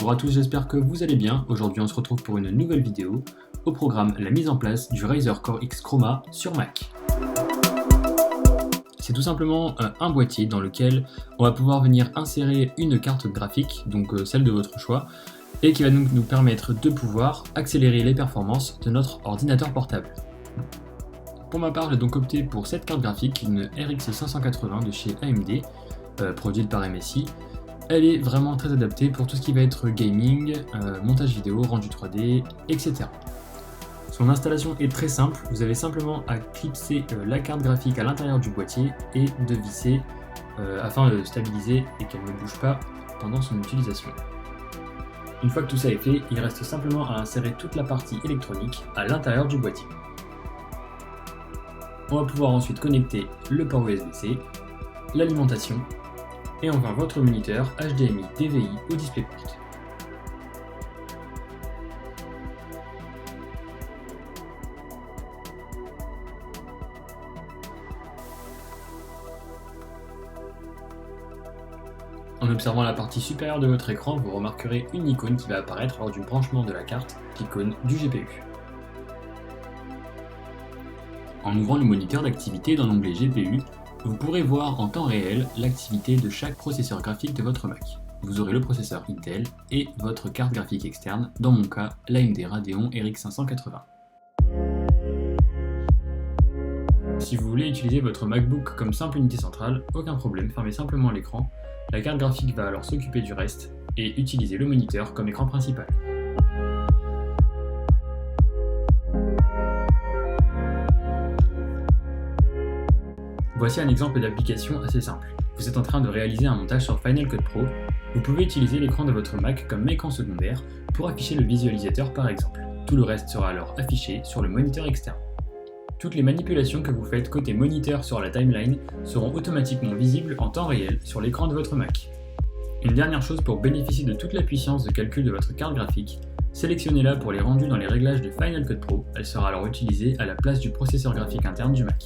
Bonjour à tous, j'espère que vous allez bien. Aujourd'hui on se retrouve pour une nouvelle vidéo. Au programme, la mise en place du Razer Core X Chroma sur Mac. C'est tout simplement un boîtier dans lequel on va pouvoir venir insérer une carte graphique, donc celle de votre choix, et qui va nous permettre de pouvoir accélérer les performances de notre ordinateur portable. Pour ma part, j'ai donc opté pour cette carte graphique, une RX 580 de chez AMD, produite par MSI. Elle est vraiment très adaptée pour tout ce qui va être gaming, montage vidéo, rendu 3D, etc. Son installation est très simple, vous avez simplement à clipser la carte graphique à l'intérieur du boîtier et de visser afin de stabiliser et qu'elle ne bouge pas pendant son utilisation. Une fois que tout ça est fait, il reste simplement à insérer toute la partie électronique à l'intérieur du boîtier. On va pouvoir ensuite connecter le port USB-C, l'alimentation et enfin votre moniteur HDMI DVI au DisplayPort. En observant la partie supérieure de votre écran, vous remarquerez une icône qui va apparaître lors du branchement de la carte, l'icône du GPU. En ouvrant le moniteur d'activité dans l'onglet GPU, vous pourrez voir en temps réel l'activité de chaque processeur graphique de votre Mac. Vous aurez le processeur Intel et votre carte graphique externe, dans mon cas l'AMD Radeon RX 580. Si vous voulez utiliser votre MacBook comme simple unité centrale, aucun problème, fermez simplement l'écran. La carte graphique va alors s'occuper du reste et utiliser le moniteur comme écran principal. Voici un exemple d'application assez simple. Vous êtes en train de réaliser un montage sur Final Cut Pro. Vous pouvez utiliser l'écran de votre Mac comme écran secondaire pour afficher le visualisateur par exemple. Tout le reste sera alors affiché sur le moniteur externe. Toutes les manipulations que vous faites côté moniteur sur la timeline seront automatiquement visibles en temps réel sur l'écran de votre Mac. Une dernière chose pour bénéficier de toute la puissance de calcul de votre carte graphique, sélectionnez-la pour les rendus dans les réglages de Final Cut Pro, elle sera alors utilisée à la place du processeur graphique interne du Mac.